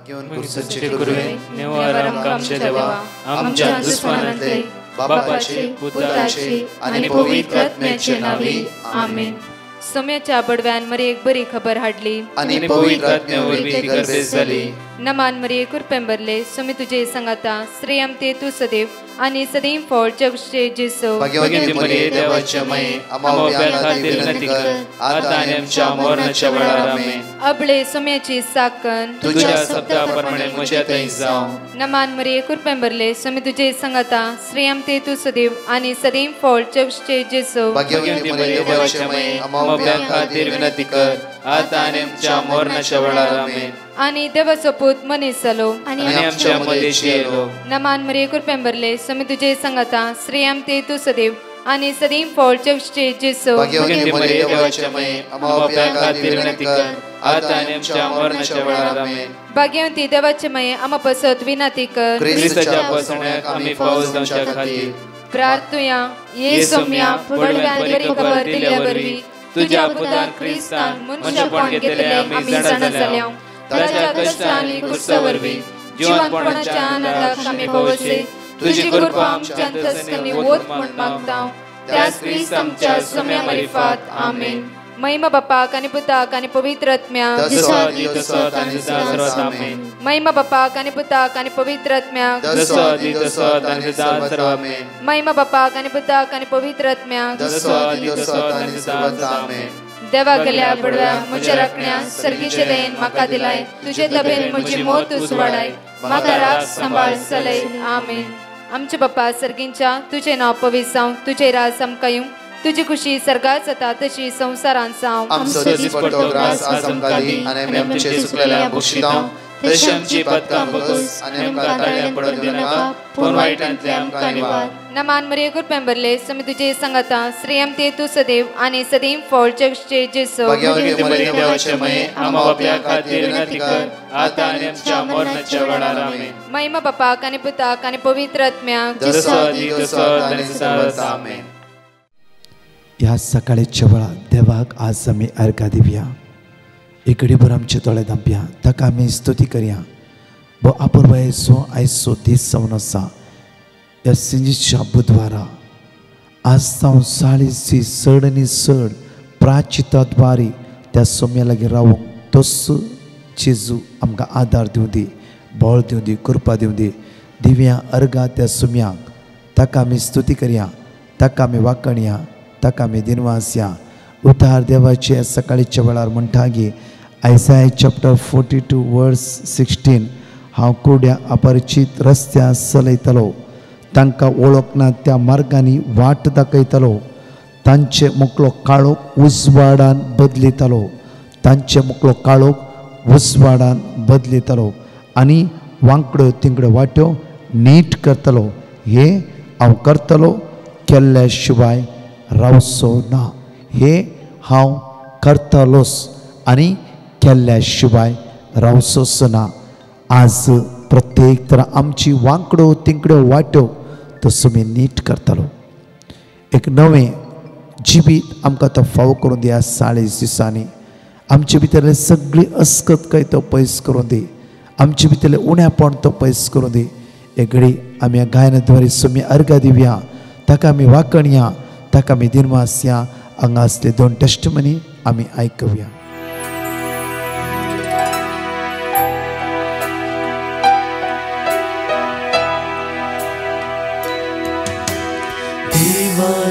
गुरुसंचे गुरुवे नेवारम कामचे देवा आमच्या दुश्मनांतले बापाचे पुत्राचे आणि पवित्र आत्म्याचे नावे आमेन. सोम्याच्या बडव्यान मरे एक बरी खबर हाडली आणि पवित्र आत्म्यावर ती गर्दी झाली. नमान मरे कुरपेंबरले सोमी तुझे संगाता श्रेयम ते तू सदैव आणि सदैव फळ जगचे जेसो. भाग्यवती मरिये देवाच्या माये आम्हा खातीर विनंती कर आता आणि आमच्या मरणाच्या वेळार आमेन. अबळे सोम्याची साकन तुझ्या शब्दाप्रमाणे म्हज्या थंय जावं. नमान मरे कुरपेंबरले सोमी तुझे संगाता श्रेयम ते तू सदैव आणि सदैव फळ जगचे जेसो. भाग्यवती मरिये देवाच्या माये आम्हा खातीर विनंती कर आता आणि आमच्या मरणाच्या वेळार आमेन. आणि देवाचो पूत मनीस जालो आणि आमच्या मध्येशी येलो. नमान मरे कुरपेंबरले सोमी तुझे संगाता श्रेयम ते तू सदैव आणि सदैव फळ जगचे जेसो. भाग्यवती मरिये देवाच्या माये आम्हा खातीर विनंती कर आता आणि आमच्या मरणाच्या वेळार आमेन. भाग्यवती देवाचे माये आम्हा पसत विनंती कर ख्रिस्ताच्या पसण्याक आम्ही पावस जावच्या खातीर प्रार्थुया. ये सोम्या बडव्यान बरी खबर दिल्या वरवी तुझ्या पुतान ख्रिस्तान मनशापण घेतले आम्ही जाणा जाल्या. ताच्या कष्टांनी क्रुसावरवी जीवनपणाच्या आनंदाक आम्ही पवसे तुझी कृपा आमच्या अंतस्करणी वोत म्हण मागता. त्याच ख्रिस्त आमच्या सोम्या मार्फत आमेन. महिमा बापाक आणि पुताक आणि पवित्र आत्म्याक महिमा बापाक आणि पुताक आणि पवित्र आत्म्याक महिमा बापाक आणि पुताक आणि पवित्र आत्म्याक. देवा गेल्या बडव्या म्हज्या राखण्या सर्गीचे देन म्हाका दिलाय तुझे तबेन म्हजी मोत उसवाडाय म्हाका राख सांबाळ चलय आमेन. आमचे बाप्पा सर्गींच्या तुझे नाव पवित्र जावं तुझे राज आमकां येवं तुझी खुशी सर्गात जाता तशी संसारांत जावं. आमचो दिसपट्टो ग्रास आज आमकां दी आनी आमचे सुकलेल्या बक्षितां तशी आमची पातकां बगस आनी आमकां ताळ्यां पडूंक दिनाका पूण वायटांतले आमकां निवार. नमान मरिये कुरपेंबरले सोमी तुझे संगाता श्रेयम ते तू सदैव आणि सदैव फळ जगचे जेसो. भाग्यवती मरिये देवाचे माये आम्हा बाप्या खातीर विनंती कर आता आनी आमच्या मरणाच्या वेळार आमेन. महिमा बापाक आणि पुताक आणि पवित्र आत्म्याक आमेन. ह्या सकाळच्या वेळा देवाक आज आमी अर्घा दिवया. एक भर आमचे दोळे धांपया ताका आमी स्तुती करया. बो अपूर्वयचो आयचो दीस जावन आसा ह्या सिंजीच्या बुधवारा आज जावन साळीची चड आनी चड प्राचिताद्वारी त्या सोम्या लागीं रावूंक तोच जेजू आमकां आदार दिवं दी बळ दिवं दी कृपा दिवं दी. दिव्या अर्घा त्या सोम्याक ताका आमी स्तुती करया ताका आमी वाखणया ताका आमी दिनवास या. उद्धार देवाचे सकाळीच्या वेळार म्हणटा की आयसाय चॅप्टर 42 वर्स 16 हांव कुड्या अपरिचीत रस्त्या चलयतलो तांकां वळखना त्या मार्गांनी वाट दाखयतलो. तांचे मुखलो काळोख उजवाडान बदलितलो तांचे मुखलो काळोख उजवाडान बदलितलो आनी वांकड्यो तिंकड्यो वाट्यो नीट करतलो. हे हांव करतलो केल्ल्या शिवाय रावचो ना. हे हांव करतलोच आनी केल्ल्या शिवाय रावचोच ना. आज प्रत्येक तर आमची वांकड्यो तिंकड्यो वाट्यो तो तुमी नीट करतलो. एक नवें जिवीत आमकां तो फावो करून दिया. 40 दिसांनी आमचे भितरले सगळी अस्कतकाय तो पयस करून दी. आमचे भितरले उण्यापण तो पयस करून दी. एक घडी आमी ह्या गायनाद्वारे सुमी अर्घा दिवया ताका आमी वाखणया ताका आमी दिनवास या. हांगा असले 2 टेस्टमनी आमी आयकूया.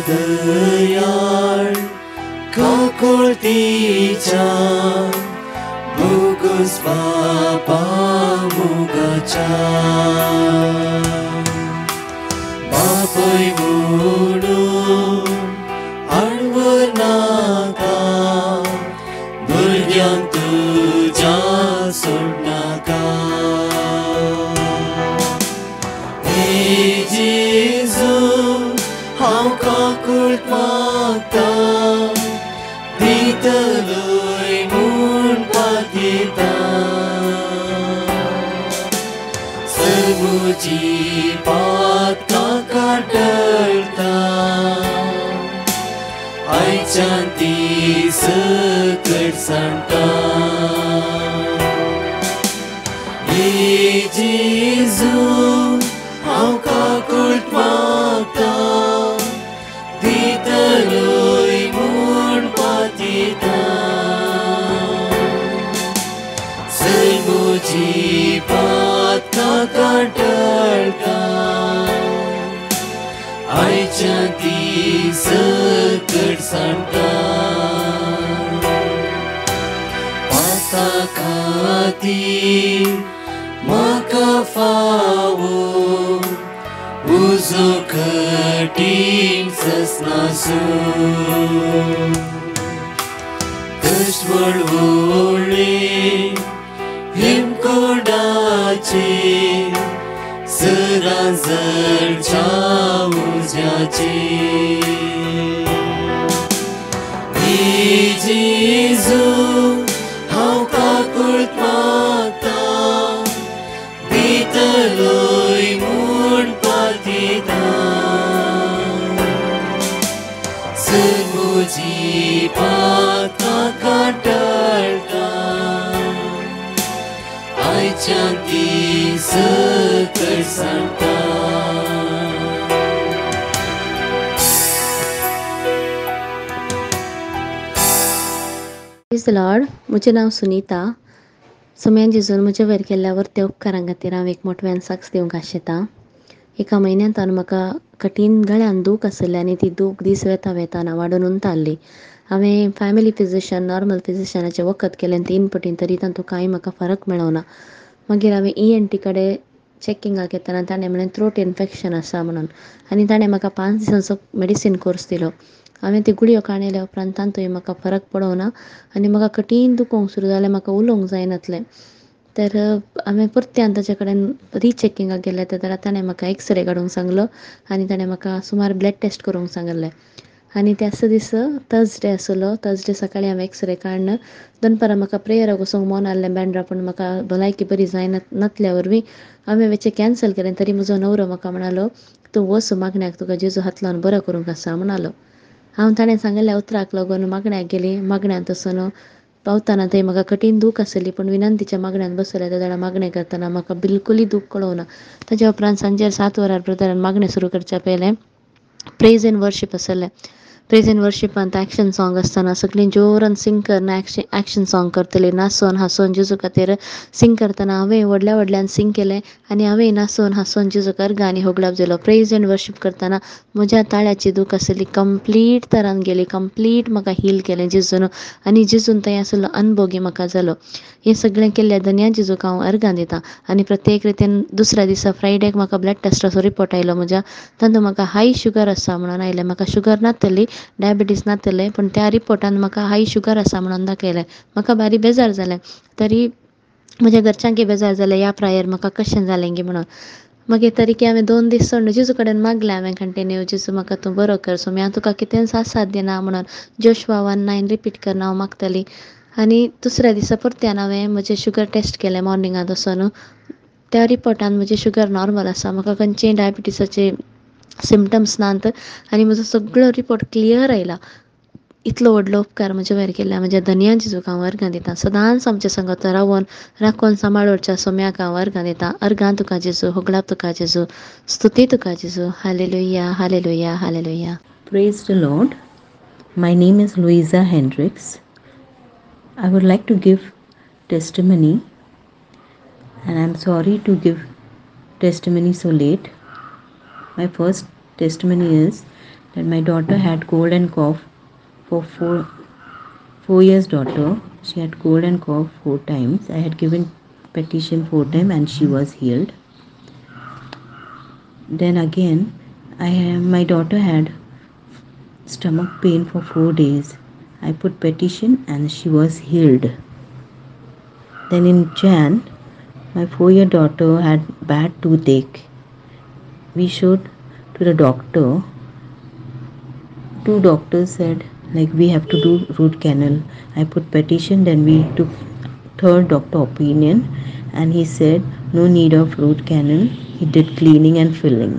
दयाळ काकुळतीच्या बोगस बाबा मोगाच्या बापय म्हणून आडवर नाका भुरग्यांक तुज्या सोडनाका. हे जेजू हांव काकुळट मागता दितलोय म्हूण पातयता. सर्वोची पातकां काटरता आयच्यान ती सकट सांडटा. हे आयच्या ती सकट सांडटा पाता खातीर म्हाका फावो उजो कठीण ससनासो कश्ट व्हडले हिमकोडाचे सरांजळच्या उज्याचे जेजू हांव काकुळट मागता भितरलोय म्हूण पातयता म्हजी पातकां काटाळटा आयच्यान ती सकट सांडटा प्रेज द लॉर्ड. म्हजें नांव सुनीता. सोम्यान जेजून म्हजे वयर केल्ल्या त्या उपकारां खातीर हांव एक मोठ्यान साक्स दिवंक आशेतां. एका म्हयन्यांत म्हाका कठीण गळ्यान दूख आसलें आनी ती दूख दीस वेता वेताना वाडून उंताल्ली. हांवें फॅमिली फिजिशन नॉर्मल फिजिशनाचें वखद केलें 3 पटीन, तरी तातूंत कांय म्हाका फरक मेळोना. मागीर हांवें ENT कडेन चॅकिंगाक येताना ताणें म्हणलें थ्रोट इन्फेक्शन आसा म्हणून, आनी ताणें म्हाका 5 दिसांचो मेडिसीन कोर्स दिलो. हांवें ती गुळयो काणयल्या उपरांत तांतूय म्हाका फरक पडोना आनी म्हाका कठीण दुखोंक सुरू जालें. म्हाका उलोवंक जायनासलें. तर हांवें परत्यान ताचे कडेन रिचॅकिंगाक गेलें. तर ताणें म्हाका एक्सरे काडूंक सांगलो आनी ताणें म्हाका सुमार ब्लड टेस्ट करूंक सांगलें. आनी त्याच दीस थर्सडे आसलो. थर्सडे सकाळीं हांवें एक्सरे काडून दनपारां म्हाका प्रेयराक वचूंक मन आहलें बँड्रा, पूण म्हाका भलायकी बरी जायना नासल्या वरवीं हांवें वेचें कॅन्सल केलें. तरी म्हजो नवरो म्हाका म्हणालो तूं वच मागण्याक, तुका जेजू हात लावन बरो करूंक आसा म्हणालो. हांव ताणें सांगलेल्या उतराक लागून मागण्याक गेली. मागण्यात वचून पावताना थंय म्हाका कठीण दूख आसली, पूण विनंतीच्या मागण्यान बसलें. त्या जाणां मागणें करतना म्हाका बिलकुलूय दूख कळोना. ताच्या उपरांत सांजेर 7 वरार ब्रदरान मागणें सुरू करच्या पयलें प्रेज एंड वर्शीप आसलें. प्रेज एंड वर्शिपांत एक्शन सॉंग आसतना सगळीं जोरान सिंग करना एक्शन सॉंग करतलीं, नाचोन हांसोन जेजू खातीर सिंग करतना हांवें व्हडल्यान सिंग केलें आनी हांवें नाचोन हांसोन जेजूक अर्घ आनी होगलाप दिलो. प्रेज एंड वर्शीप करतना म्हज्या ताळ्याची दूख आसली कंप्लीट तरान गेली. कंप्लीट म्हाका हील केलें जेजून आनी जेजून थंय आसलो अनभोगी म्हाका जालो. हें सगळें केल्ल्या धन्या जेजूक हांव अर्घां दितां. आनी प्रत्येक रितीन दुसऱ्या दिसा फ्रायडेक म्हाका ब्लड टेस्टाचो रिपोर्ट आयलो म्हज्या. तातूंत म्हाका हाय शुगर आसा म्हणून आयलें. म्हाका शुगर नासतली, डायबिटीस नासतलें, पूण त्या रिपोर्टान म्हाका हाय शुगर आसा म्हणून दाखयलें. म्हाका भारी बेजार जालें. तरी म्हज्या घरच्यांकय बेजार जालें ह्या प्रायर म्हाका कशें जालें गे म्हणून. मागीर तरी की हांवें 2 दीस चड जेजू कडेन मागलें. हांवें कंटिन्यू जेजू म्हाका तूं बरो कर, सो हांव तुका कितें साथ दिना म्हणून जोशुआ 1:9 रिपीट करना हांव मागतलीं. आनी दुसऱ्या दिसा परत्यान हांवें म्हजें शुगर टेस्ट केलें मॉर्निंगांत वचून. त्या रिपोर्टान म्हजें शुगर नॉर्मल आसा. म्हाका खंयचेय डायबिटीसाचे सिमटम्स नात आनी म्हजो सगळो रिपोर्ट क्लियर आयला. इतलो व्हडलो उपकार म्हजे वयर केल्या म्हज्या धन्या जेजूक हांव अर्घां दितां. सदांच आमच्या सांगात राखून सांबाळच्या सोम्याक हांव अर्घां दितां. अर्घां तुका जेजू, होगलाप तुका जेजू, स्तुती तुका जेजू. Hallelujah, hallelujah, hallelujah. Praise the Lord. My name is Louisa Hendricks. I would like to give testimony, and I'm sorry to give testimony so late. My first testimony is that my daughter had cold and cough for 4 years daughter. She had cold and cough 4 times. I had given petition 4 times and she was healed. Then again, my daughter had stomach pain for 4 days. I put petition and she was healed. Then in Jan, my 4-year daughter had bad toothache. We showed to the doctor. 2 doctors said we have to do root canal. I put petition, then we took 3rd doctor opinion and he said no need of root canal. He did cleaning and filling.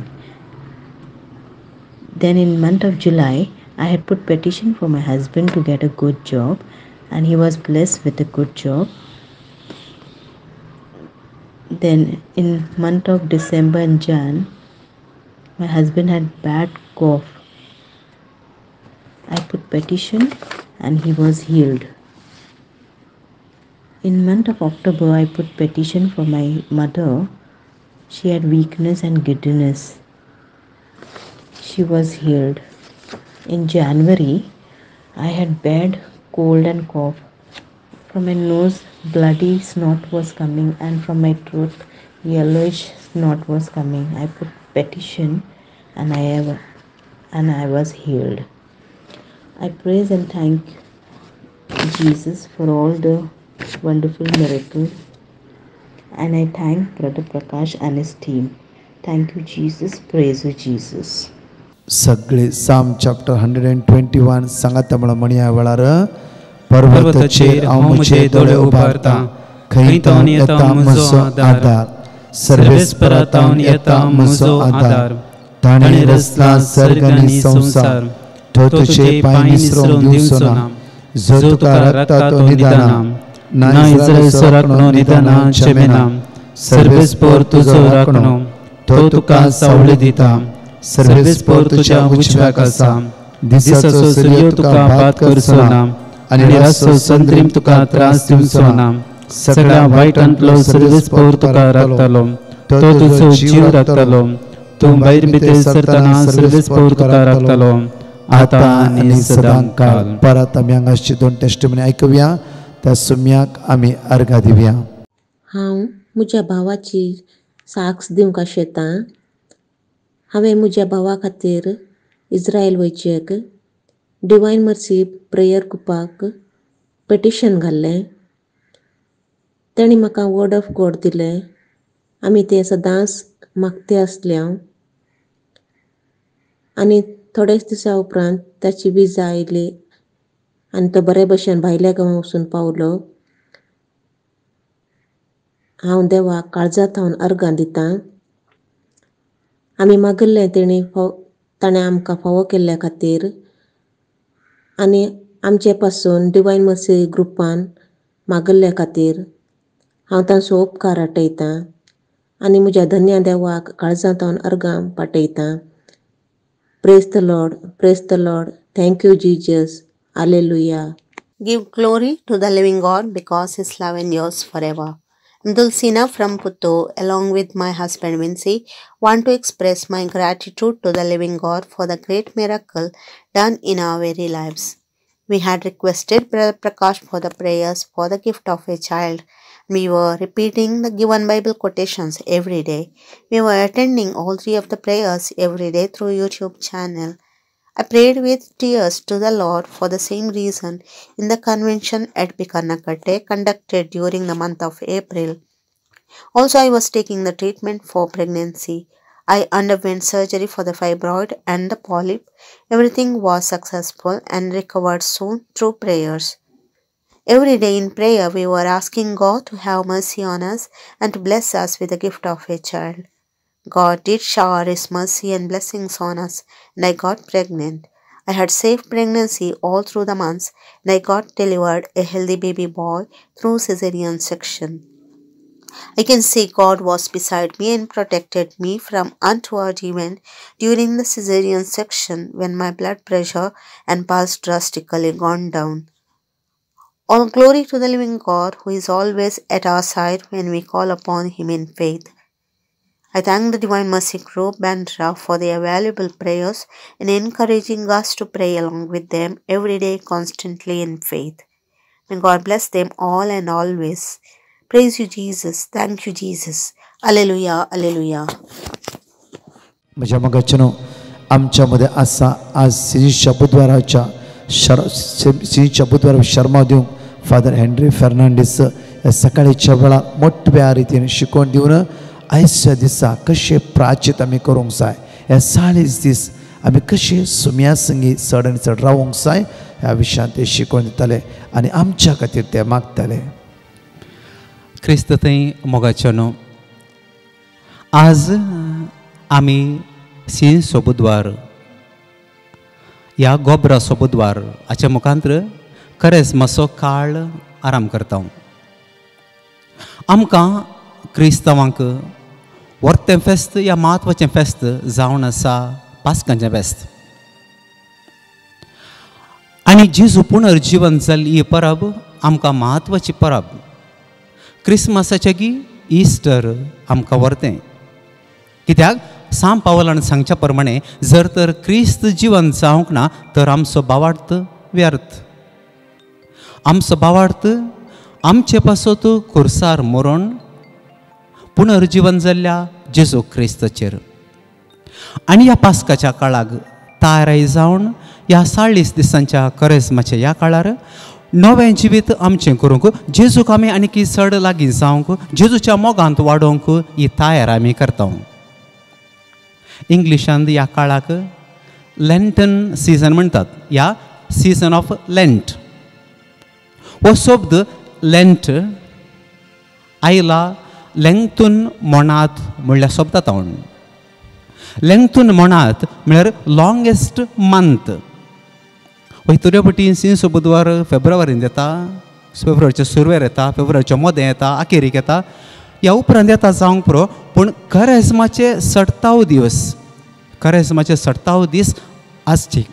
Then in month of July, I had put petition for my husband to get a good job and he was blessed with a good job. Then in month of December and Jan, my husband had bad cough. I put petition and he was healed. In month of October, I put petition for my mother. She had weakness and giddiness. she was healed. In January, I had bad cold and cough. From my nose, bloody snot was coming, and from my throat, yellowish snot was coming. I put petition, and I was healed. I praise and thank Jesus for all the wonderful miracles, and I thank Brother Prakash and his team. Thank you, Jesus. Praise you, Jesus. सगळे साम chapter 121 सांगात म्हणा म्हणया वेळार पर्वताचेर हांव म्हजे दोळे उबारता खंय तावन येता म्हजो आदार सर्वेस्परा तावन येता म्हजो आदार ताणें रचला सर्ग आनी संसार तो तुजे पांय निसरून दिवचो ना जो तुका राखता तो निदाना ना इस्रायेलचो राखणो निदाना शमेना सर्वेस्पर तुजो राखणो तो तुका सावळी दिता सर्वेस्पर तुज्या उजव्याक आसा दिसाचो सूर्य तुका बाद करचो ना आनी रातचो संत्रीम तुका त्रास दिवचो ना सगळ्या वायटांतलो सर्वेस्पर तुका राखतलो तो तुजो जीव राखतलो तूं भायर भितर सरतना सर्वेस्पर तुका राखतलो आतां आनी सदांकाळ. परत आमी हांगाची दोन टेस्टिमनी आयकुया त्या सुम्याक आमी अर्घा दिवया. हांव म्हज्या भावाची साक्ष दिवंक आशेतां. हांवें म्हज्या भावा खातीर इस्रायल वयचेक डिवायन मर्सी प्रेयर ग्रुपाक पेटिशन घाल्लें. ताणें म्हाका वर्ड ऑफ गॉड दिलें. आमी तें सदांच मागते आसले हांव. आनी थोडेच दिसा उपरांत ताची विजा आयली आनी तो बरे भशेन भायल्या गांवां वचून पावलो. हांव देवाक काळजांत हांव अर्गां दितां. आमी मागिल्लें ताणें आमकां फावो केल्ल्या खातीर आनी आमचे पासून डिवायन मर्सी ग्रुपान मागिल्ल्या खातीर हांव तांचो उपकार आटयतां आनी म्हज्या धन्य देवाक काळजांत हांव अर्गां पाठयतां. Praise the Lord, praise the Lord. Thank you, Jesus. Hallelujah. Give glory to the living God because His love endures forever. I'm Dulcina from Puttur, along with my husband Vincy, want to express my gratitude to the living God for the great miracle done in our very lives. We had requested Brother Prakash for the prayers for the gift of a child. We were repeating the given Bible quotations every day. We were attending all three of the prayers every day through YouTube channel. I prayed with tears to the Lord for the same reason in the convention at Bikarnakatte conducted during the month of April. Also, I was taking the treatment for pregnancy. I underwent surgery for the fibroid and the polyp. Everything was successful and recovered soon through prayers. Every day in prayer, we were asking God to have mercy on us and to bless us with the gift of a child. God did shower His mercy and blessings on us, and I got pregnant. I had safe pregnancy all through the months, and I got delivered a healthy baby boy through cesarean section. I can say God was beside me and protected me from untoward event during the cesarean section when my blood pressure and pulse drastically gone down. All glory to the living God who is always at our side when we call upon Him in faith. I thank the Divine Mercy Group Bandra for their valuable prayers and encouraging us to pray along with them every day constantly in faith. May God bless them all and always. Praise you, Jesus. Thank you, Jesus. Alleluia, alleluia. म्हज्या मगाच्यानो आमच्यामध्ये आसा आज श्रीच्या बुधवार शर्मा दिवंक father Henry Fernandes सकाळीच्या वेळार मोठ्या रितीन शिकवण दिवन आयच्या दिसा कशें प्राचीत आमी करूंक जाय. हे 40 दीस आमी कशें सुम्या संगी चड आनी चड रावूंक जाय ह्या विशयान ते शिकवण दिताले आनी आमच्या खातीर ते मागताले. क्रिस्त थंय मोगाच्यानो आज आमी सिंचो बुधवार ह्या गोबराचो बुधवार हाच्या मुखांतर खरेंच मातसो काळ आराम करता. आमकां क्रिस्तांवांक वर्तें फेस्त ह्या म्हत्वाचें फेस्त जावन आसा पास्कांचें फेस्त आनी जेजू पुनर्जीवन जाल्ली ही परब आमकां म्हत्वाची परब. क्रिस्मसाचे की इस्टर आमकां वर्तें कित्याक साम पावलान सांगच्या प्रमाणे जर तर क्रिस्त जिवन जावंक ना तर आमचो भावार्थ व्यर्थ. आमचो भावार्थ आमचे पासत खुर्सार मरण पुनर्जीवन जाल्ल्या जेजू क्रिस्ताचेर. आनी ह्या पास्काच्या काळाक तयारी जावन ह्या 40 दिसांच्या करेस्माच्या ह्या काळार नवें जिवीत आमचें करूंक जेजूक आमी आनी चड लागीं जावंक जेजूच्या मोगांत वाडोवंक ही तयार आमी करता. इंग्लिशांत ह्या काळाक लेंटन सीजन म्हणटात, ह्या सीजन ऑफ लेंट. हो शब्द लेंट आयला लेंगतून मोणात म्हणल्या शब्दांत. लेंगतून मोणात म्हळ्यार लॉंगेस्ट मंथ. वयतऱ्या पटी सिंस बुधवार फेब्रुवारींत येता, फेब्रुवारीच्या सुरवेर येता, फेब्रुवारीच्या मदें येता, अखेरीक येता, ह्या उपरांत येता जावंक पुरो. पूण करेस्माचे 70 दिवस, करेस्माचे 70 दीस आसचे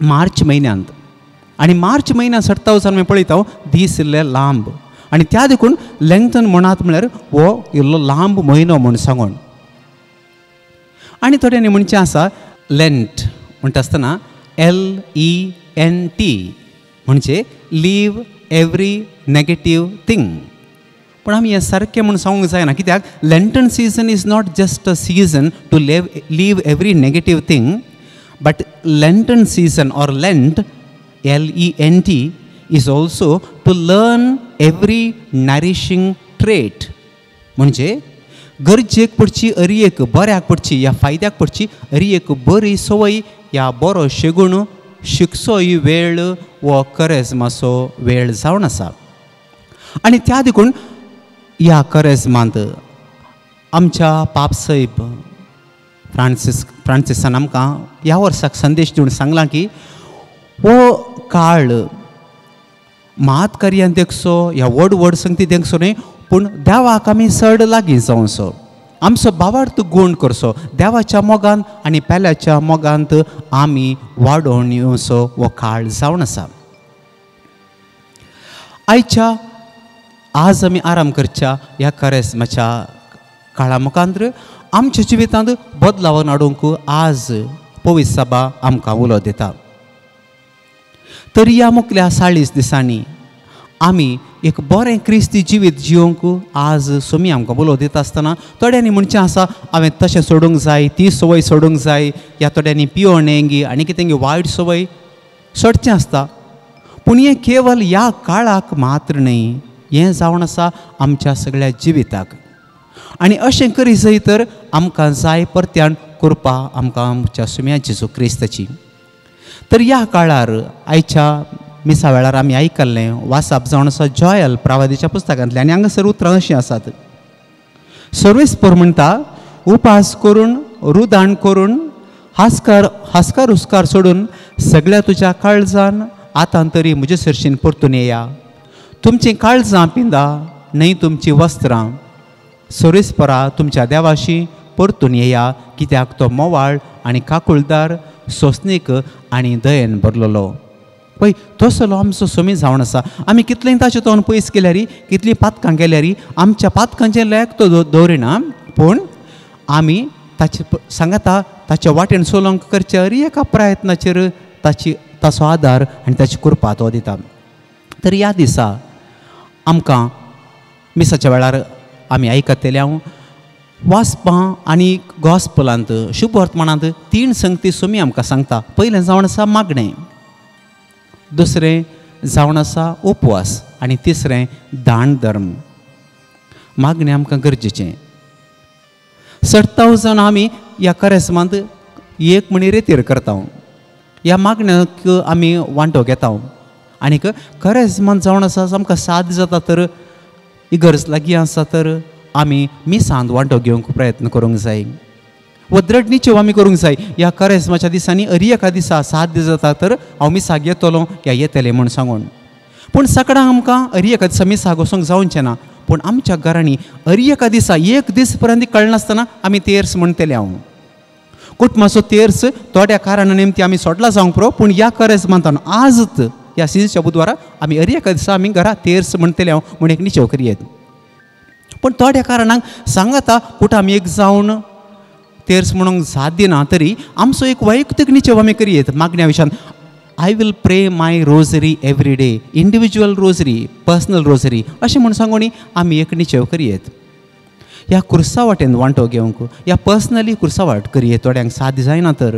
मार्च म्हयन्यांत. आनी मार्च म्हयन्यांत 70 दिसान आमी पळयता दीस इल्ले लांब. आनी त्या देखून लेंगतन मोणात म्हळ्यार हो इल्लो लांब म्हयनो म्हूण सांगून. आनी थोड्यांनी म्हणचें आसा लेंट म्हणटा आसतना LENT म्हणजे लीव एवरी नेगेटीव थिंग. पूण आमी हें सारकें म्हूण सांगूंक जायना, कित्याक Lenten season is not just a season to leave every negative thing, but Lenten season or Lent LENT is also to learn every nourishing trait. म्हणजे गरजेक पडची अरी एक बऱ्याक पडची या फायद्याक पडची अरी एक बरी संवय या बरो शेगूण शिकचो ही वेळ वो करेस्माचो वेळ जावन आसा. आनी त्या देखून ह्या करेस्मांत आमच्या पापसैब फ्रांसिसान आमकां ह्या वर्साक संदेश दिवन सांगलां की हो काळ मात कार्यान देखसो ह्या व्हड व्हड संगती देखसो न्हय, पूण देवाक आमी चड लागीं जावचो, आमचो भावार्थ गूण करचो, देवाच्या मोगान आनी पेल्याच्या मोगांत आमी वाडोवन येवचो हो काळ जावन आसा. आज आमी आराम करच्या ह्या करेस्माच्या काळा मुखांतर आमच्या जिवितांत बदलाव हाडूंक आज पवित्र सभा आमकां उलो दिता. तर ह्या मुखल्या 40 दिसांनी आमी एक बरें क्रिस्ती जिवीत जिवंक आज सोमी आमकां उलो दिता आसतना थोड्यांनी म्हणचें आसा हांवें तशें सोडूंक जाय, ती संवय सोडूंक जाय, या थोड्यांनी पियोणेंगी आनी कितें वायट संवय सोडचें आसता. पूण हें केवल ह्या काळाक मात्र न्हय, हें जावन आसा आमच्या सगळ्या जिविताक. आनी अशें करी जंय तर आमकां जाय परत्यान कृपा आमकां आमच्या सुम्या जेजू क्रिस्ताची. तर ह्या काळार आयच्या मिसा वेळार आमी आयकल्लें वाचप जावन आसा जॉयल प्रावादीच्या पुस्तकांतलें. आनी हांगासर उतरां अशीं आसात. सर्वेस्पर म्हणटा उपास करून रुदाण करून हास्कार हुस्कार सोडून सगळ्या तुज्या काळजान आतां तरी म्हजे सरशीन परतून येया. तुमचीं काळजां पिंदा न्हय तुमचीं वस्त्रां. सर्वेस्परा तुमच्या देवाशी परतून येया, कित्याक तो मोवाळ आनी काकुळदार सोंसणीक आनी दयेन भरलेलो. पळय तसलो आमचो सोमी जावन आसा. आमी कितलें ताचे तोंड पयस केल्यार, कितलीं पातकां केल्यार आमच्या पातकांचें लॅक तो दवरिना, पूण आमी ताचे सांगता ताच्या वाटेन सोलोंक करचे अरी एका प्रयत्नाचेर ताचो आदार आनी ताची कृपा तो दिता. तर ह्या दिसा आमकां मिसाच्या वेळार आमी आयकतले हांव वाचपां आनी गॉस्पलांत शुभ वर्तमानांत 3 संगती सोमी आमकां सांगता. पयलें जावन आसा मागणें, दुसरें जावन आसा उपवास आनी तिसरें दान धर्म. मागणें आमकां गरजेचें. 70,000 आमी ह्या करेस्मांत एक म्हणी रेतीर करता. ह्या मागण्याक आमी वांटो घेता. आनीक करेस्मांत जावन आसा आमकां साद जाता तर इगर्ज लागीं आसा तर आमी मिसांत वांटो घेवंक प्रयत्न करूंक जाय. वद्रट निच्यो आमी करूंक जाय. ह्या करेस्माच्या दिसांनी अरी एका दिसा साध्य जाता तर हांव मिसाक येतलो या येतलें म्हूण सांगून. पूण सकाळां आमकां अरी एका दिसा मिसाक वचूंक जावचें ना. पूण आमच्या घरांनी अरी एका दिसा एक दीस पर्यंत कळनासतना आमी तेर्स म्हणटले. हांव कुटुंबाचो तेर्स थोड्या कारणा निमती आमी सोडला जावंक पुरो, पूण ह्या करेस्मांतान आजच ह्या सिजनच्या बुधवारा आमी अरी एका दिसा आमी घरा तेर्स म्हणटले हांव म्हूण एक निचेव करयेत. पूण थोड्या कारणांक सांगता कुठं आमी एक जावन तेर्स म्हणून साथ दिना तरी आमचो एक वैयक्तीक निचेव आमी करियेत मागण्या विशयान. I will pray my rosary every day, individual rosary, personal rosary अशें म्हूण सांगून आमी एक निचेव करियेत. ह्या कुर्सा वाटेन वांटो घेवंक, ह्या पर्सनली कुर्सा वाट करियेत. थोड्यांक साद जायना तर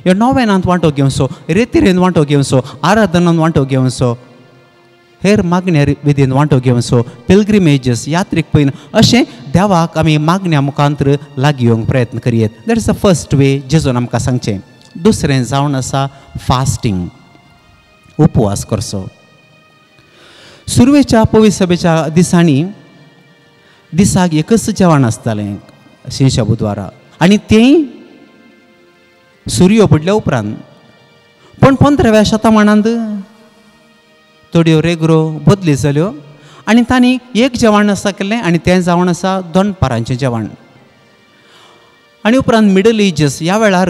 ह्या नोवेनांत वांटो घेवचो, रेतीरेन वांटो घेवचो, आराधनांत वांटो घेवचो, हेर मागण्या विधीन वांटो घेवचो, पिलग्रिमेजीस यात्रेक पयन अशें देवाक आमी मागण्या मुखांतर लागीं येवंक प्रयत्न करियेत. That is the first way जेजून आमकां सांगचें. दुसरें जावन आसा फास्टींग, उपवास करचो. सुरवेच्या पवित्र सभेच्या दिसांनी दिसाक एकच जेवण आसतालें शिंशा बुधवारा, आनी तें सुर्यो पडल्या उपरांत. पण 15व्या शतमानांत थोड्यो रेगरो बदली जाल्यो आनी तांणी एक जेवण आसा केल्लें आनी तें जावन आसा दनपारांचें जेवण. आनी उपरांत मिडल एजीस ह्या वेळार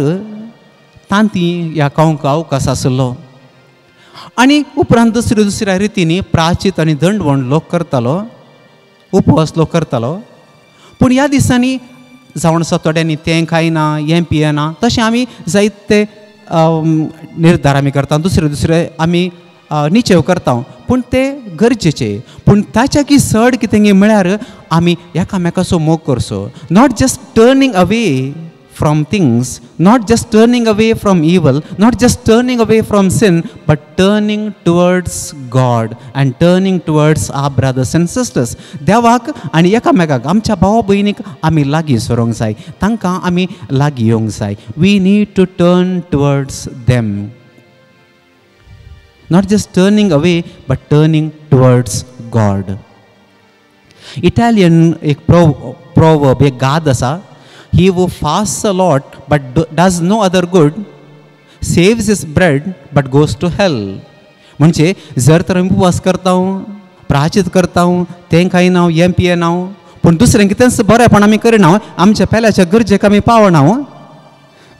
तांती ह्या खावंक अवकाश आसलो आनी उपरांत दुसऱ्या रितींनी प्राचीत आनी दंडवण लोक करतालो, उपवास लोक करतालो. पूण ह्या दिसांनी जावन आसा थोड्यांनी तें खायना, हें पियना, तशें आमी जायते निर्धार आमी करता, दुसरे आमी निचेव करता. पूण ते गरजेचे. पूण ताच्या की चड कितें म्हळ्यार आमी एकामेकाचो मोग करचो. Not just turning away from things, not just turning away from evil, not just turning away from sin, but turning towards God and turning towards our brothers and sisters. देवाक आनी एकामेकाक आमच्या भावा भयणीक आमी लागीं सरोंक जाय, तांकां आमी लागीं येवंक जाय. We need to turn towards them. Not just turning away, but turning towards God. Italian एक proverb एक गाद आसा. He who fasts a lot but does no other good saves his bread but goes to hell. म्हणजे जर तर आमी उपवास करता, प्राचित करता, तें खायना, हें पियना, पूण दुसरें कितेंच बरेंपण आमी करिना, आमच्या पेल्याच्या गरजेक आमी पावना,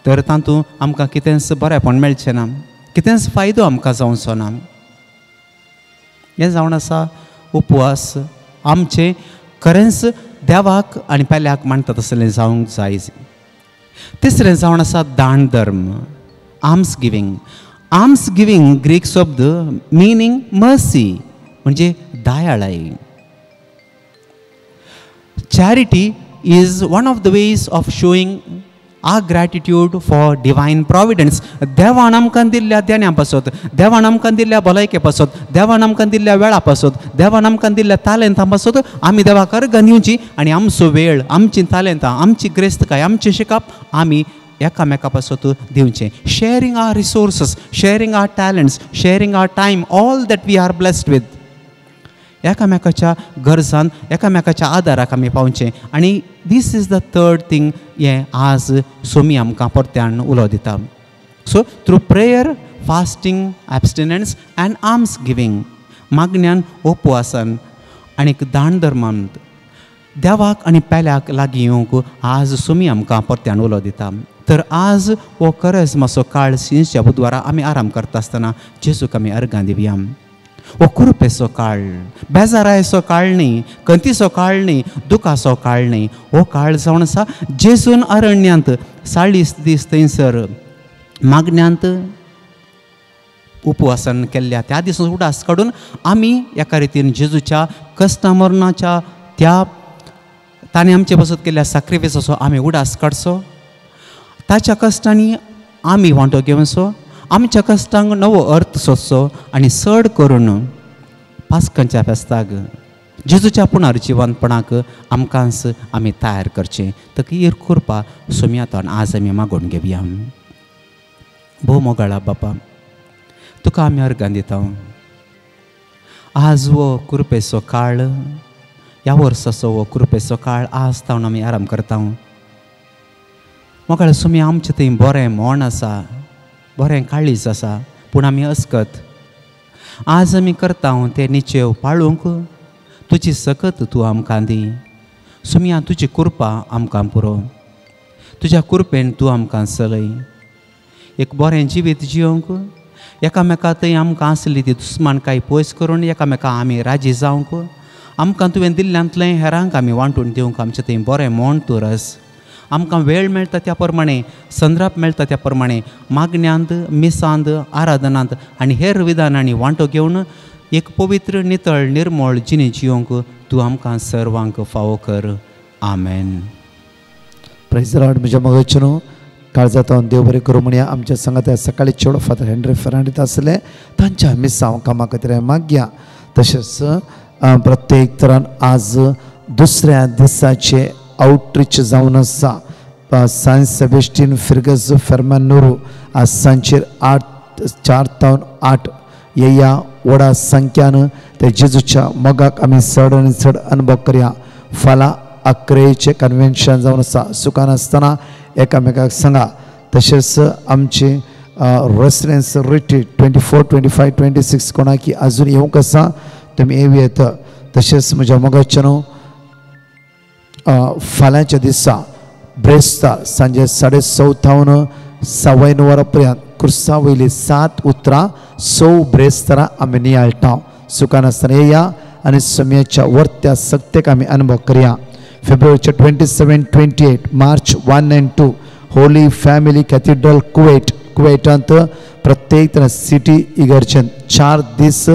तर तातूंत आमकां कितेंच बरेंपण मेळचें ना, कितेंच फायदो आमकां जावचो ना. हें जावन आसा उपवास आमचें खरेंच देवाक आनी पेल्याक मानता तसलें जावंक जाय. तिसरें जावन आसा दान धर्म, alms giving. Alms giving Greek शब्द मिनींग मर्सी, म्हणजे दयाळाय. Charity is one of the ways of showing our gratitude for divine providence. देवान आमकां दिल्ल्या देण्या पासत, देवान आमकां दिल्ल्या भलायके पासत, देवान आमकां दिल्ल्या वेळा पासत, देवान आमकां दिल्ल्या तालेंतां पासत आमी देवाक अर्घां दिवची आनी आमचो वेळ, आमची तालेंतां, आमची ग्रेस्तकाय, आमचें शिकप आमी एकामेका पासत दिवचें. Sharing our resources, sharing our talents, sharing our time, all that we are blessed with. एकामेकाच्या गरजान, एकामेकाच्या आदाराक आमी पावचें. आनी this is the third thing हें आज सोमी आमकां परत्यान उलो दिता. So through prayer, fasting, abstinence and alms giving, मागण्यान, उपवासान आनीक दान धर्मांत देवाक आनी पेल्याक लागीं येवंक आज सोमी आमकां परत्यान उलो दिता. तर आज हो खरेंच मातसो काळ शिंशा बुधवारा आमी आराम करता आसतना जेजूक आमी अर्घां दिवया. हो कुरपेचो काळ, बेजारायचो काळ न्ही, कंतीचो काळ न्ही, दुखाचो काळ न्ही. हो काळ जावन आसा जेजून अरण्यांत 40 दीस थंयसर मागण्यांत उपवासान केल्ल्या त्या दिसा उडास काडून आमी एका रितीन जेजूच्या कश्टा मरणाच्या त्या ताणें आमचे पासत केल्ल्या सॅक्रिफायसाचो आमी उडास काडचो. ताच्या कश्टांनी आमी वांटो घेवचो, आमच्या कश्टांक नवो अर्थ सोदचो आनी चड करून पास्कांच्या फेस्ताक जेजूच्या पुनर्जिवंतपणाक आमकांच आमी तयार करचें. तकी कृपा सोम्यातान आज आमी मागून घेवया. भोव मोगाळा बापा, तुका आमी अर्घां दिता. आज हो कृपेचो काळ, ह्या वर्साचो हो कृपेचो काळ आज तावन आमी आराम करता. मोगाळ सोमी आमचें थंय बरें मोण आसा, बरें काळीज आसा, पूण आमी अस्कत. आज आमी करता तें निचेव पाळूंक तुजी सकत तूं आमकां दी. सुमिया तुजी कृपा आमकां पुरो, तुज्या कृपेन तूं आमकां चलय. एक बरें जिवीत जियोंक, एकामेका थंय आमकां आसली ती दुस्मानकाय पयस करून एकामेका आमी राजी जावंक, आमकां तुवें दिल्ल्यांतलें हेरांक आमी वांटून दिवंक आमचें थंय बरें मोण तूं रस. आमकां वेळ मेळटा त्या प्रमाणे संद्राप मेळटा त्या प्रमाणे मागण्यांत मिसांत आराधनांत आनी हेर विधानांनी वांटो घेवन एक पवित्र नितळ निर्मळ जिणे जियोंक तूं आमकां सर्वांक फावो कर. आमेन. Praise Lord. म्हज्या मगचनो काळजात देव बरें करूं म्हणया आमच्या संगात सकाळी चेडो फादर हेनरी फेर्नांडीस आसले तांच्या मिसांव कामा खातीर मागया. तशेंच प्रत्येक तरान आज दुसऱ्या दिसाचे आउटरीच जावन आसा सान सेबेस्टीन फिर्गस फेर्मानोरू आज सांजेर 4 ते 8 ह्या व्हडा संख्यान ते जेजूच्या मोगाक आमी चड आनी चड अनुभव करया. फाल्यां 11 कन्वेन्शन जावन आसा. सुखान आसतना एकामेकाक सांगा. तशेंच आमचे रेसिडेन्स रिट्रीट 24, 25, 26 कोणाकी अजून येवंक आसा तुमी येवयात. तशेंच म्हज्या मोगाचनो फाल्यांच्या दिसा ब्रेस्तार सांजे 6:30 9 वरां पर्यंत कुर्सा वयली 7 उतरां 6 ब्रेस्तारां आमी नियाळटाव. सुखान आसतना येया आनी समयाच्या वर्त्या सक्तेक आमी अनुभव करया. फेब्रुवारीचे 27, 28 मार्च 1 and 2 होली फॅमिली कॅथिड्रल कुवेटांत प्रत्येक सिटी इगर्जेंत 4 दीस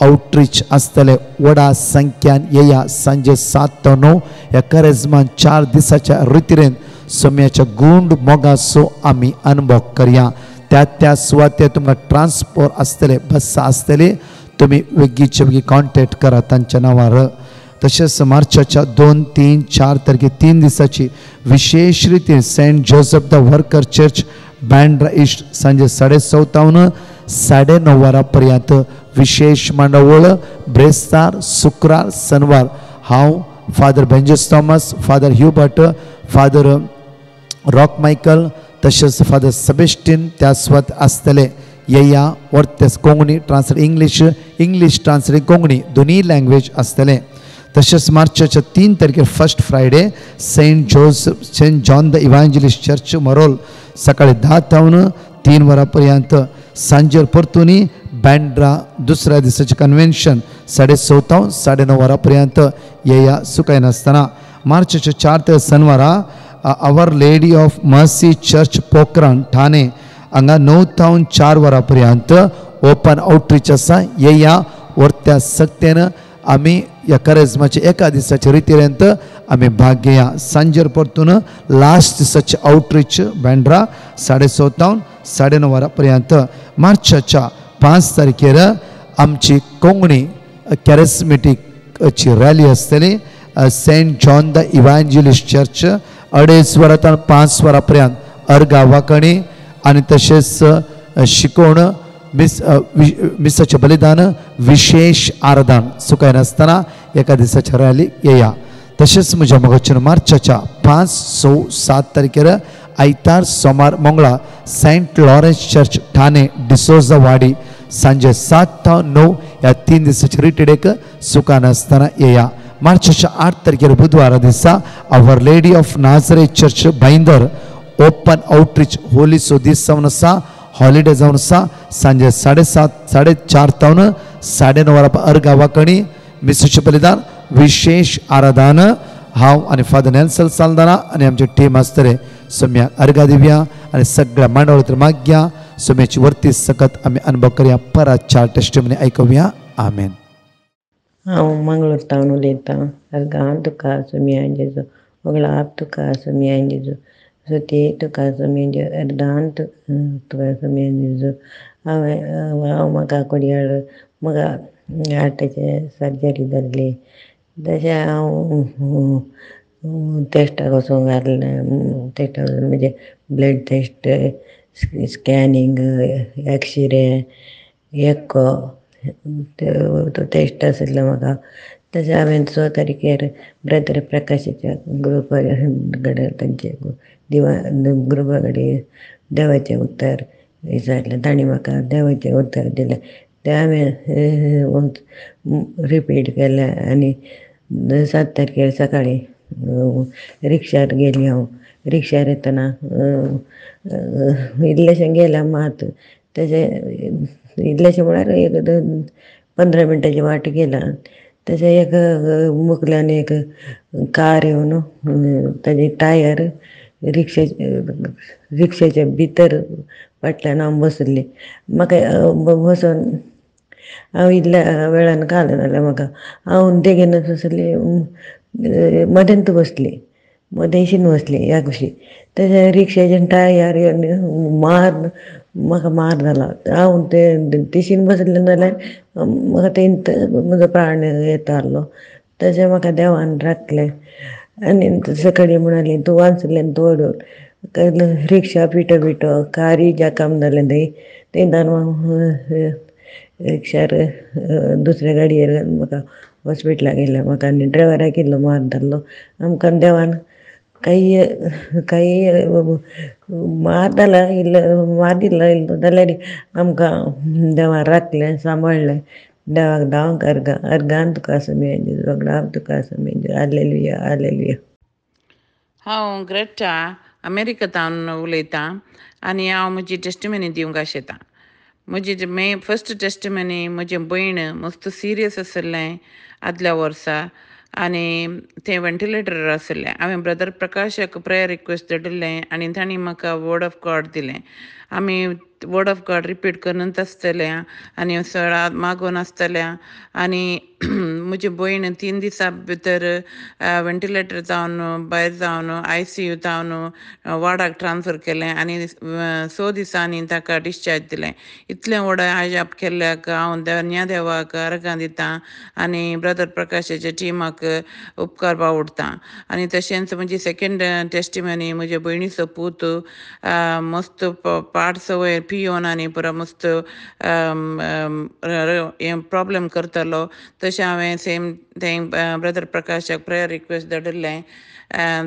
आउटरीच आसतले. व्हडा संख्यान येया. सांजे 7 ते 9 ह्या करेजमान 4 दिसाच्या रितीरेन सोम्याच्या गुंड मोगाचो आमी अनुभव करया. त्या सुवातेर तुमकां ट्रान्सपोर्ट आसतले, बस आसतली. तुमी बेगीचे बेगी कॉन्टेक्ट करा तांच्या नांवार. तशेंच मार्चाच्या 2, 3, 4 तारखे 3 दिसाची विशेष रितीन saint Joseph the worker church Bandra east सांजे 14:30 9:30 वरां पर्यंत विशेष मांडवळ ब्रेस्तार शुक्रार शनिवार. हांव फादर बेंजस Thomas, father Hubert, father Rock Michael तशेंच फादर सेबेस्टीन त्या सुवात आसतले. येया. वर्तेस Konkani translate English translate Konkani दोनी लँग्वेज आसतले. तशेंच मार्चाच्या 3 तारखेर first Friday saint John the evangelist church Marol सकाळी 10 ते 3 वरां पर्यंत. सांजेर परतुनी बँड्रा दुसऱ्या दिसाचें कन्वेन्शन 6:30 9:30 वरां पर्यंत येया. सुखाय नासतना मार्चाच्या 4 ते शनिवारा our lady of mercy church Pokhran Thane हांगा 9 ते 4 वरां पर्यंत ओपन आउटरीच आसा. येया. वर्त्या सक्तेन आमी ह्या करेजमाचे एका दिसाचे रितीरेंत आमी भाग घेया. सांजेर परतून लास्ट दिसाचे आउटरीच बँड्रा 6:30 9:30 वरां पर्यंत. मार्चाच्या 5 तारखेर आमची कोंकणी कॅरिस्मेटीकची रॅली आसतली Saint John the evangelist church 2:30 वरां ते 5 वरां पर्यंत अर्गा वांकणी आनी तशेंच शिकोवण मिसाचें बलिदान विशेष आराधन सुखाय नासतना एका दिसाच्या रॅली येया. तशेंच म्हज्या मोगाचेर मार्चाच्या 5, 6, 7 तारखेर आयतार सोमार मंगळा saint Lawrence church Thane D'Souza Wadi सांजे 7 ते 9 ह्या 3 दिसाच्या रिट्रीटेक सुखान आसतना येया. मार्चाच्या 8 तारखेर बुधवारा दिसा our lady of Nazareth church Bhayandar open outreach होली सो दीस जावन आसा. हॉलिडे जावन आसा. सांजे 7:30 4:30 ते 9:30 वरां अर्गा वांकणी मिसाचें बलिदान विशेष आराधन. हांव आनी फादर नेल्सन साल्दाना आनी आमचे टीम आसतले. सोम्याक अर्गा दिवया आनी सगळ्या मांडवळांतल्यान मागया. सोम्याची वर्ती सकत आमी अनुभव करया. परत 4 टेस्टिमनी आयकुया. आमेन. हांव मंगळूर तावन उलयतां. अर्गां तुका सोम्या जेजू वगळा आप तुका सोम्या जेजू सुती तुका सोम्या जेजू अर्दान तुका सोम्या जेजू हांव म्हाका कोडयाळ म्हाका हार्टाचे सर्जरी जाल्ली. तशें हांव टेस्टाक वचूंक घातलें. टेस्टाक म्हणजे ब्लड टेस्ट स्कॅनिंग एक्सरे एक्को तो टेस्ट आशिल्लो म्हाका. तशें हांवें 6 तारखेर ब्रदर प्रकाशाच्या ग्रुपा कडेन तांचे ग्रुपा कडेन देवाचें उतर विचारलें. तांणी म्हाका देवाचें उतर दिलें. तें हांवें रिपीट केलें आनी 7 तारखेर सकाळीं रिक्षार गेली. हांव रिक्षार येतना इल्लेशें गेलां मात. तेजें इल्लेशें म्हळ्यार एक 15 मिनटाची वाट गेलां. तशें एक मुखल्यान एक कार येवन ताजी टायर रिक्षेच्या भितर फाटल्यान हांव बसल्लें. म्हाका बसून हांव इतल्या वेळान कावलें नाल्यार म्हाका हांव देगेनच बसलें, मदेंत बसलें, मदेंशीन बसलें ह्या कुशीक. तेज्या रिक्षेच्या टायर म्हाका मार जाला. हांव तेशीन बसलें जाल्यार म्हाका म्हजो प्राण येतालो. तशें म्हाका देवान राखलें. आनी सकळी म्हणाली तूं वाचलें दवरून रिक्षा पिटो कारी जाकाम जालें थंय रिक्षार दुसऱ्या गाडयेर म्हाका हॉस्पिटलाक गेलें. म्हाका आनी ड्रायव्हराक इल्लो मार धाडलो. आमकां देवान काही मार जाला इल्लो मार दिलो इल्लो जाल्यार आमकां देवान राखलें, सांबाळलें. देवाक धांवक अर्गान तुका सगळें सगळां तुका सगळें हालेलुया हालेलुया. हांव ग्रेटा अमेरिकेंतल्यान उलयतां आनी हांव म्हजी टेस्टिमनी दिवंक आशेतां. म्हजी फस्ट टेस्टिमनी म्हजें भयण मस्त सिरियस आसलें आदल्या वर्सा आनी तें वेंटिलेटरार आसलें. हांवें ब्रदर प्रकाशाक प्रेयर रिक्वेस्ट धाडिल्लें आनी तांणी म्हाका वर्ड ऑफ गॉड दिलें. आमी वर्ड ऑफ गॉड रिपीट करीत आसतल्या आनी सळा मागून आसतल्या आनी म्हजी भयण 3 दिसां भितर वेंटिलेटर जावन भायर जावन ICU जावन वार्डाक ट्रान्सफर केलें आनी 6 दिसांनी ताका डिस्चार्ज दिलें. इतलें व्हड आजाप केल्ल्याक हांव देवाक अर्गां दितां आनी ब्रदर प्रकाशाच्या टिमाक उपकार बावडटां. आनी तशेंच म्हजी सेकेंड टेस्टिमनी म्हज्या भयणीचो पूत मस्त पाड सवय पियोन आनी पुरो मस्त प्रॉब्लेम करतालो. तशें हांवें सेम थंय ब्रदर प्रकाशाक प्रेयर रिक्वेस्ट धाडिल्लें.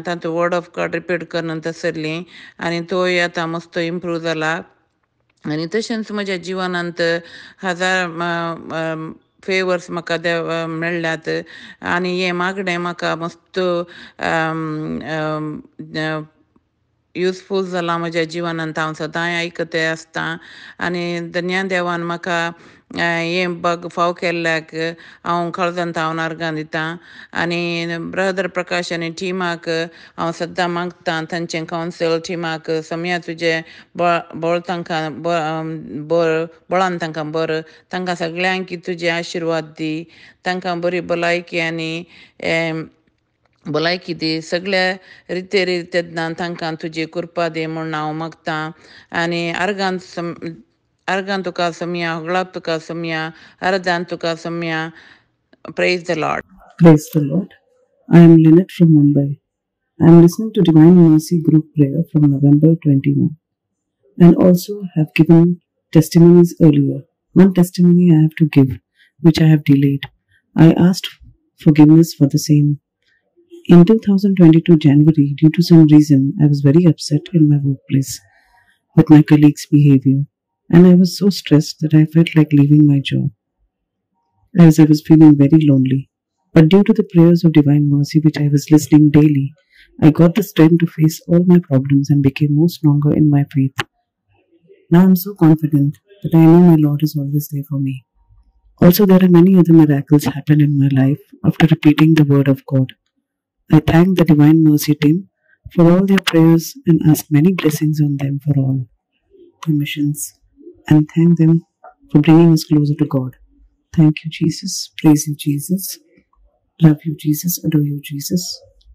तातूंत वर्ड ऑफ गॉड रिपीट करन आसली आनी तोय आतां मस्त इम्प्रूव जाला. आनी तशेंच म्हज्या जिवनांत फेवर्स म्हाका मेळ्ळ्यात आनी हें मागणें म्हाका मस्त युजफूल जालां म्हज्या जिवनांत. हांव सदांय आयकतें आसतां आनी देवान म्हाका हें फाव केल्ल्याक हांव काळजांत अर्गां दितां आनी ब्रदर प्रकाश आनी टिमाक हांव सद्दां मागतां तांचें कावन्सील टिमाक सम्या तुजें बळ तांकां बळान तांकां बर, तांकां सगळ्यांक तुजें आशिर्वाद दी, तांकां बरी भलायकी आनी भलायकी दी, सगळ्या रितेंतल्यान तांकां तुजी कृपा दी म्हूण हांव मागतां. आनी अर्गान तुका सम्या, होगळाक तुका सम्या, अर्दान तुका सम्या. Praise the Lord. Praise the Lord. I am Lynette from Mumbai. I am listening to Divine Mercy Group Prayer from November 21 and also have given testimonies earlier. One testimony I have to give, which I have delayed. I asked forgiveness for the same. In 2022 January, due to some reason, I was very upset in my workplace with my colleagues' behavior, and I was so stressed that I felt like leaving my job, as I was feeling very lonely. But due to the prayers of Divine Mercy, which I was listening daily, I got the strength to face all my problems and became more stronger in my faith. Now I'm so confident that I know my Lord is always there for me. Also, there are many other miracles happen in my life after repeating the word of God. I thank the Divine Mercy team for all their prayers and ask many blessings on them for all their missions, and thank them for bringing us closer to God. Thank you, Jesus. Praise you, Jesus. Love you, Jesus. Adore you, Jesus.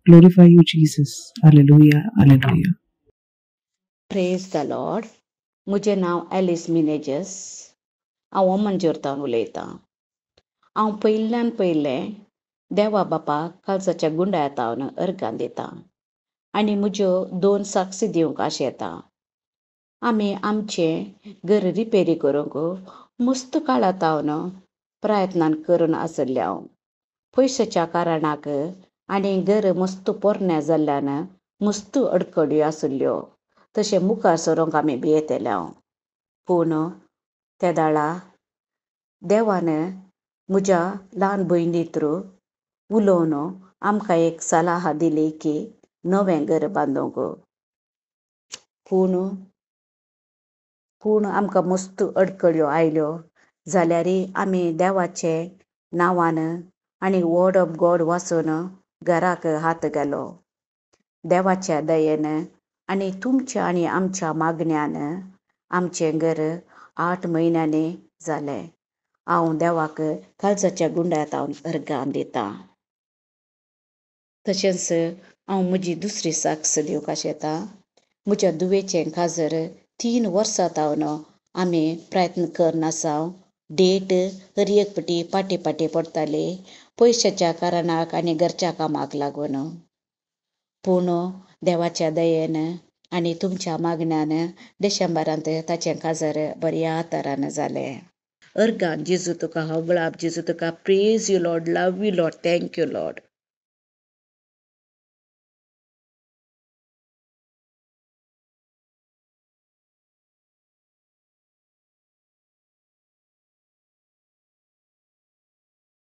Glorify you, Jesus. Hallelujah. Hallelujah. Praise the Lord. म्हजें नांव Alice Menezes. हांव मंजूरतावन उलयतां. हांव पयल्यान पयलें देवा बापाक काळजाच्या गुंडायतावन अर्गां दितां आनी म्हज्यो 2 साक्षी दिवंक आशेतां. आमी आमचें घर रिपेरी करूंक मस्त काळातावन प्रयत्नान करून आसल्याव पयशाच्या कारणाक आनी घर मस्त पोरण्या जाल्ल्यान मस्त अडखड्यो आसल्यो. तशें मुखार सरोंक आमी भियेतल्याव. पूण त्या दाळा देवान म्हज्या ल्हान भयणी थ्रू उलोवन आमकां एक सलाह दिली की नवें घर बांदूंक. पूण आमकां मस्त अडखळ्यो आयल्यो जाल्यारय आमी देवाचे नांवान आनी वर्ड ऑफ गॉड वाचून घराक हात घालो. देवाच्या दयेन आनी तुमच्या आनी आमच्या मागण्यान आमचें घर 8 म्हयन्यांनी जालें. हांव देवाक काळजाच्या गुंडाळ्यांत हांव अर्गां दितां. तशेंच हांव म्हजी दुसरी साक्स दिवंक आशेतां. म्हज्या दुवेचें काजर 3 वर्सां जावन आमी प्रयत्न करन आसां. डेट हर एक फावटी पाटे पडटाली पयशाच्या कारणाक आनी घरच्या कामाक लागून. पूण देवाच्या दयेन आनी तुमच्या मागण्यान डिसेंबरांत ताचें काजर बऱ्या तरान जालें. अर्गां जेजू तुका होबळाप, जेजू तुका praise you Lord, love you Lord, thank you Lord.